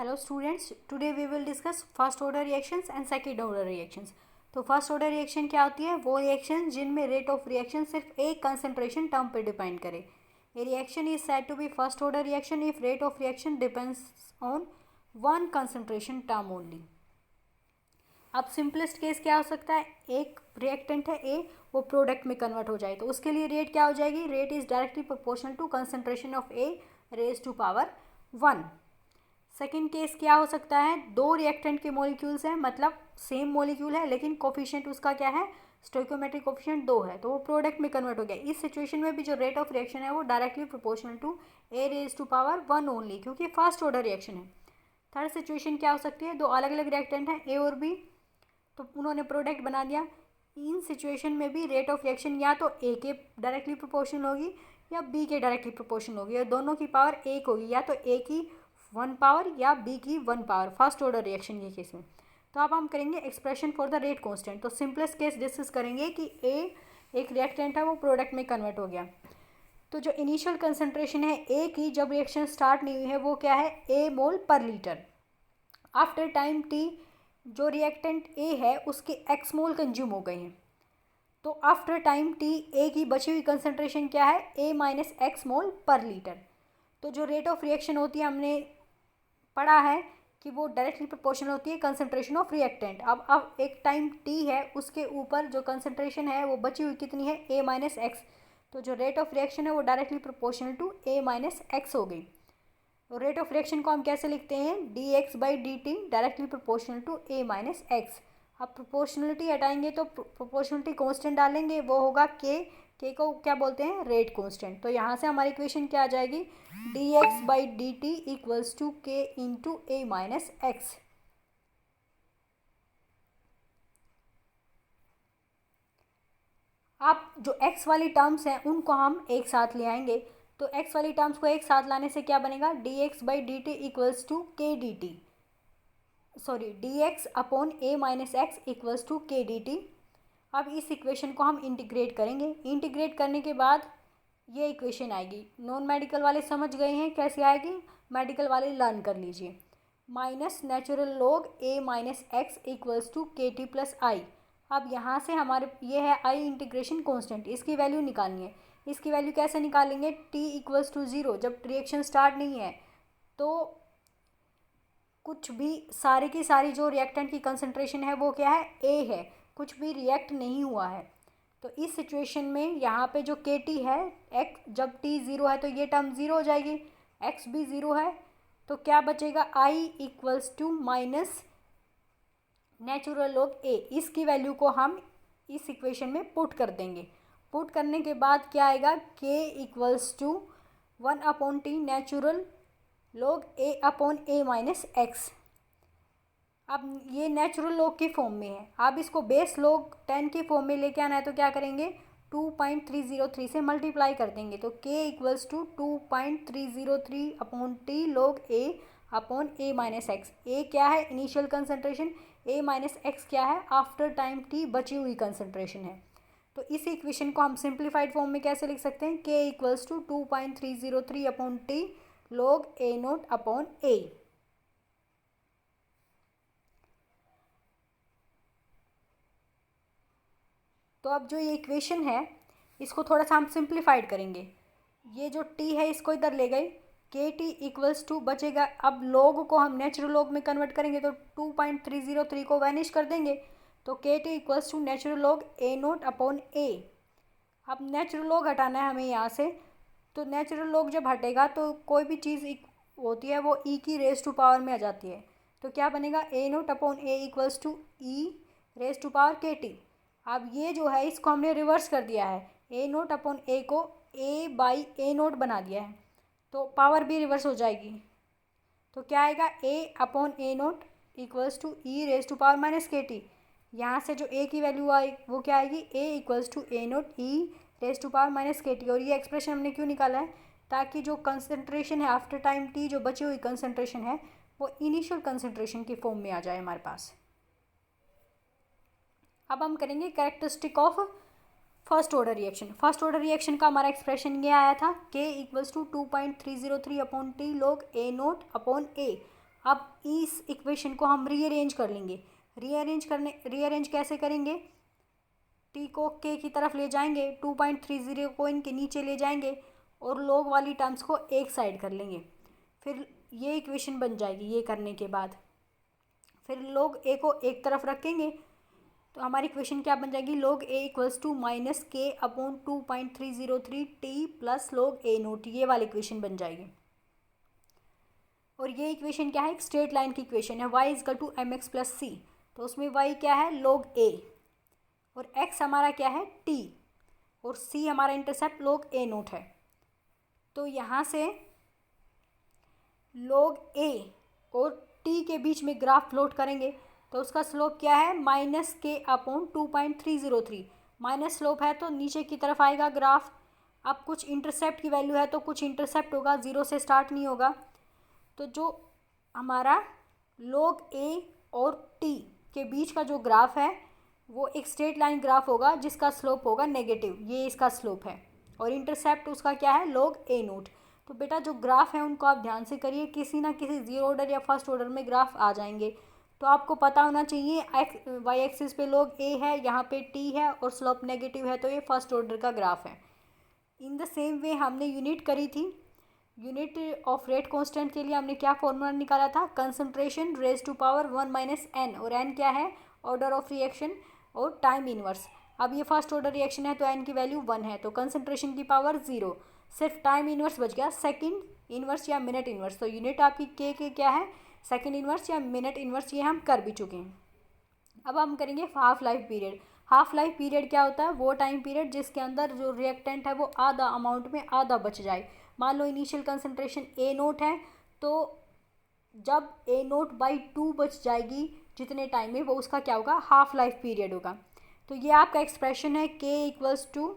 Hello students, today we will discuss first order reactions and second order reactions. तो first order reaction क्या होती है? वो reaction जिनमें रेट ऑफ रिएक्शन सिर्फ एक कंसंट्रेशन टर्म पे डिपेंड करे. A reaction is said to be first order reaction if rate of reaction depends on one concentration term only. अब सिंपलेस्ट केस क्या हो सकता है? एक रिएक्टेंट है ए, वो प्रोडक्ट में कन्वर्ट हो जाए तो उसके लिए रेट क्या हो जाएगी? Rate is directly proportional to concentration of A raise to power 1. Second case क्या हो सकता है? दो रिएक्टेंट के मॉलिक्यूल्स हैं, मतलब सेम मॉलिक्यूल है लेकिन कोफिशिएंट उसका क्या है? स्टोइकोमेट्रिक कोफिशिएंट 2 है, तो वो प्रोडक्ट में कन्वर्ट हो गया. इस सिचुएशन में भी जो रेट ऑफ रिएक्शन है वो directly proportional to A raise to power 1 only, क्योंकि फर्स्ट ऑर्डर रिएक्शन है. थर्ड सिचुएशन क्या हो सकती है? दो अलग अलग रिएक्टेंट हैं ए और बी, तो उन्होंने प्रोडक्ट बना दिया. इन सिचुएशन में भी रेट ऑफ रिएक्शन या तो ए के डायरेक्टली प्रोपोर्शनल होगी या बी के डायरेक्टली प्रोपोर्शनल होगी, और दोनों की पावर एक होगी, या तो ए की 1 पावर या बी की 1 पावर, फर्स्ट ऑर्डर रिएक्शन के केस में. तो अब हम करेंगे expression for the rate constant. तो सिंपलेस्ट केस डिस्कस करेंगे कि ए एक रिएक्टेंट है, वो प्रोडक्ट में कन्वर्ट हो गया. तो जो इनिशियल कंसंट्रेशन है ए की जब रिएक्शन स्टार्ट नहीं हुई है वो क्या है? ए मोल पर लीटर. आफ्टर टाइम टी जो रिएक्टेंट ए है उसके एक्स मोल कंज्यूम हो गए हैं, तो आफ्टर टाइम टी ए की बची हुई कंसंट्रेशन क्या है? ए माइनस एक्स मोल पर लीटर. तो जो रेट ऑफ रिएक्शन होती है हमने पढ़ा है कि वो डायरेक्टली प्रोपोर्शनल होती है कंसंट्रेशन ऑफ रिएक्टेंट. अब एक टाइम टी है, उसके ऊपर जो कंसंट्रेशन है वो बची हुई कितनी है? A minus x. तो जो रेट ऑफ रिएक्शन है वो directly proportional to A minus x हो गई. तो रेट ऑफ रिएक्शन को हम कैसे लिखते हैं? D x by D t directly proportional to A minus x. अब प्रोपोर्शनलिटी हटाएंगे तो प्रोपोर्शनलिटी कांस्टेंट डालेंगे, वो होगा के को क्या बोलते हैं? Rate constant. तो यहाँ से हमारी इक्वेशन क्या आ जाएगी? D x by D T equals to k into A minus x. अब जो x वाली टर्म्स हैं उनको हम एक साथ ले आएंगे. तो x वाली टर्म्स को एक साथ लाने से क्या बनेगा? D x by D T equals to k D T, sorry D X upon A minus x equals to k D T. अब इस इक्वेशन को हम इंटीग्रेट करेंगे. इंटीग्रेट करने के बाद ये इक्वेशन आएगी. नॉन मेडिकल वाले समझ गए हैं कैसे आएगी, मेडिकल वाले लर्न कर लीजिए. Minus natural log A minus x equals to k t plus I. अब यहाँ से हमारे ये है आई इंटीग्रेशन कांस्टेंट, इसकी वैल्यू निकालनी है. इसकी वैल्यू कैसे निकालेंगे? टी इक्वल्स टू 0, जब रिएक्शन स्टार्ट नहीं है तो कुछ भी सारी की सारी जो रिएक्टेंट की कंसंट्रेशन है वो क्या है? ए है, कुछ भी रिएक्ट नहीं हुआ है. तो इस सिचुएशन में यहाँ पे जो के टी है, एक्स जब टी 0 है तो ये टर्म 0 हो जाएगी, एक्स भी 0 है, तो क्या बचेगा? I equals to minus natural log A. इसकी वैल्यू को हम इस इक्वेशन में पुट कर देंगे. पुट करने के बाद क्या आएगा? K equals to 1 upon t natural log A upon A minus x. अब ये नेचुरल लॉग की फॉर्म में है, अब इसको बेस लॉग 10 की फॉर्म में लेके आना है, तो क्या करेंगे? 2.303 से मल्टीप्लाई कर देंगे. तो k equals to 2.303 upon T log A upon A minus X. A क्या है? Initial concentration. A minus X क्या है? आफ्टर टाइम टी बची हुई कंसंट्रेशन है. तो इस इक्वेशन को हम सिंप्लीफाइड फॉर्म में कैसे लिख सकते हैं? k equals to 2.303 upon T log A note upon A. तो अब जो ये इक्वेशन है इसको थोड़ा सा हम सिंप्लीफाइड करेंगे. ये जो t है इसको इधर ले गए, के टी इक्वल्स टू बचेगा. अब लॉग को हम नेचुरल लॉग में कन्वर्ट करेंगे तो 2.303 को वैनिश कर देंगे, तो k T equals to natural log A note upon ए. अब नेचुरल लॉग हटाना है हमें यहाँ से, तो नेचुरल लॉग जब हटेगा तो कोई भी चीज़ होती है वो ई की रेज टू पावर में आ जाती है. तो क्या बनेगा? A note upon A equals to E raise to power k T. अब ये जो है इसको हमने रिवर्स कर दिया है, ए नोट अपॉन ए को ए बाई ए नोट बना दिया है, तो पावर भी रिवर्स हो जाएगी. तो क्या आएगा? A upon A naught equals to E raise to power minus k t. यहाँ से जो ए की वैल्यू आई वो क्या आएगी? A equals to a naught e raise to power minus k t. और ये एक्सप्रेशन हमने क्यों निकाला है? ताकि जो कंसंट्रेशन है आफ्टर टाइम टी, जो बची हुई कंसंट्रेशन है वो इनिशियल कंसंट्रेशन की फॉर्म में आ जाए हमारे पास. अब हम करेंगे characteristic of first order reaction. First order reaction का हमारा एक्सप्रेशन ये आया था, k equals to 2.303 upon T log A note upon ए. अब इस इक्वेशन को हम रीअरेंज कर लेंगे। रीअरेंज कैसे करेंगे? टी को के की तरफ ले जाएंगे, 2.30 को इनके नीचे ले जाएंगे और log वाली टर्म्स को एक साइड कर लेंगे। फिर ये इक्वेशन बन जाएगी। ये करने के बाद फिर log a को एक तरफ रखेंगे तो हमारी इक्वेशन क्या बन जाएगी? log a equals to minus k upon 2.303 t plus log a naught. ये वाली इक्वेशन बन जाएगी। और ये इक्वेशन क्या है? एक स्ट्रेट लाइन की इक्वेशन है। y equal to m x plus c, तो उसमें y क्या है? log a, और x हमारा क्या है? t, और c हमारा इंटरसेप्ट log a नोट है। तो यहाँ से log a और t के बीच में ग्राफ प्लॉट करेंगे तो उसका स्लोप क्या है? Minus k upon 2.303। Minus slope है तो नीचे की तरफ आएगा ग्राफ। अब कुछ इंटरसेप्ट की वैल्यू है तो कुछ इंटरसेप्ट होगा, ज़ीरो से स्टार्ट नहीं होगा। तो जो हमारा log a और t के बीच का जो ग्राफ है वो एक स्ट्रेट लाइन ग्राफ होगा जिसका स्लोप होगा नेगेटिव। ये इसका स्लोप है और इंटरसेप्ट उसका क्या है? log a note. तो बेटा जो ग्राफ है उनको आप ध्यान से करिए, किसी ना किसी जीरो ऑर्डर या फर्स्ट ऑर्डर में ग्राफ आ जाएंगे। तो आपको पता होना चाहिए y एक्सिस पे log a है, यहाँ पे t है और स्लोप नेगेटिव है, तो ये फर्स्ट ऑर्डर का ग्राफ है। इन द सेम वे हमने यूनिट करी थी। यूनिट ऑफ रेट कांस्टेंट के लिए हमने क्या फॉर्मूला निकाला था? Concentration raise to power 1 minus n, और n क्या है? ऑर्डर ऑफ रिएक्शन और टाइम इनवर्स। अब ये फर्स्ट ऑर्डर रिएक्शन है तो n की वैल्यू 1 है, तो कंसंट्रेशन की पावर 0, सिर्फ टाइम इनवर्स बच गया, सेकंड इनवर्स या मिनट इनवर्स। तो यूनिट आपकी के क्या है? सेकंड इनवर्स या मिनट इनवर्स, ये हम कर भी चुके हैं। अब हम करेंगे half life period. Half life period क्या होता है? वो टाइम पीरियड जिसके अंदर जो रिएक्टेंट है वो आधा अमाउंट में आधा बच जाए। मान लो इनिशियल कंसंट्रेशन ए नोट है, तो जब ए नोट बाई 2 बच जाएगी जितने टाइम में, वो उसका क्या होगा? हाफ लाइफ पीरियड होगा। तो ये आपका एक्सप्रेशन है k equals to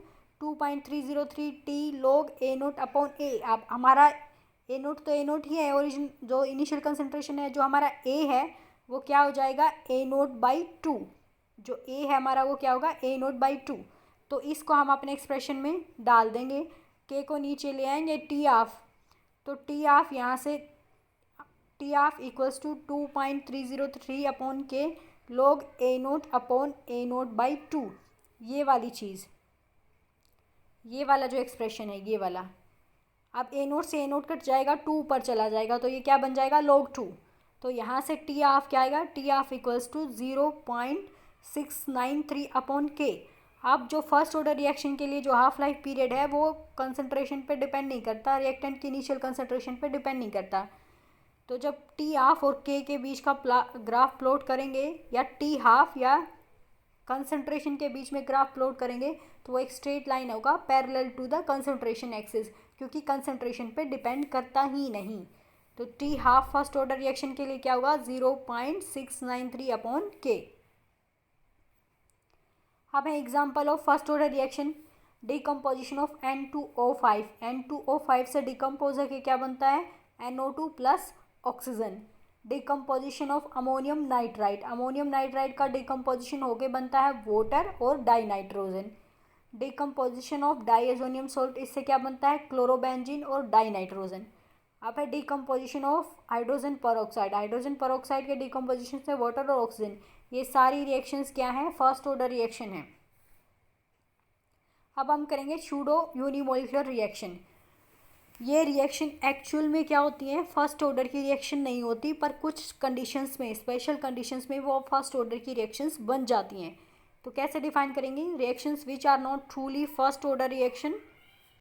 2.303 t log A note upon a. आप हमारा ए नोट तो ए नोट ही है, ओरिजिन जो इनिशियल कंसंट्रेशन है जो हमारा ए है वो क्या हो जाएगा? ए नोट बाई 2। जो ए है हमारा वो क्या होगा? ए नोट बाई 2। तो इसको हम अपने एक्सप्रेशन में डाल देंगे, के को नीचे ले आएंगे टी ऑफ, तो टी ऑफ यहाँ से t half equals to 2.303 upon k log A note upon A nought by 2। ये वाली चीज़, ये वाला जो एक्सप्रेशन है ये वाला। अब ए नोट से ए नोट कट जाएगा, 2 ऊपर चला जाएगा, तो ये क्या बन जाएगा? log 2। तो यहाँ से टी ऑफ क्या आएगा? T half equals to 0.693 upon k. अब जो फर्स्ट ऑर्डर रिएक्शन के लिए जो हाफ लाइफ पीरियड है वो कंसंट्रेशन पे डिपेंड नहीं करता, रिएक्टेंट की इनिशियल कंसंट्रेशन पे डिपेंड नहीं करता। तो जब टी हाफ और के बीच का ग्राफ प्लॉट करेंगे या टी हाफ या कंसंट्रेशन के बीच में ग्राफ प्लॉट करेंगे तो वो एक स्ट्रेट लाइन होगा parallel to the concentration axis, क्योंकि कंसंट्रेशन पे डिपेंड करता ही नहीं। तो t half first order reaction के लिए क्या होगा? 0.693 अपॉन के। अब है example of first order reaction, decomposition of N2O5। N2O5 से डिकम्पोज है कि क्या बनता है? NO2 plus oxygen. Decomposition of ammonium nitride. Ammonium nitride का डिकम्पोजिशन होके बनता है वाटर और dinitrogen. Decomposition of diazonium salt, इससे क्या बनता है? क्लोरोबेंजीन और डाइनाइट्रोजन। अब है decomposition of hydrogen peroxide. Hydrogen peroxide के डिकम्पोजिशन से वाटर और ऑक्सीजन। ये सारी रिएक्शंस क्या हैं? फर्स्ट ऑर्डर रिएक्शन है। अब हम करेंगे सूडो यूनिमोलिकुलर रिएक्शन। ये रिएक्शन एक्चुअल में क्या होती है? फर्स्ट ऑर्डर की रिएक्शन नहीं होती, पर कुछ कंडीशंस में, स्पेशल कंडीशंस में वो फर्स्ट ऑर्डर की रिएक्शंस बन जाती हैं। तो कैसे डिफाइन करेंगे? Reactions which are not truly first order reaction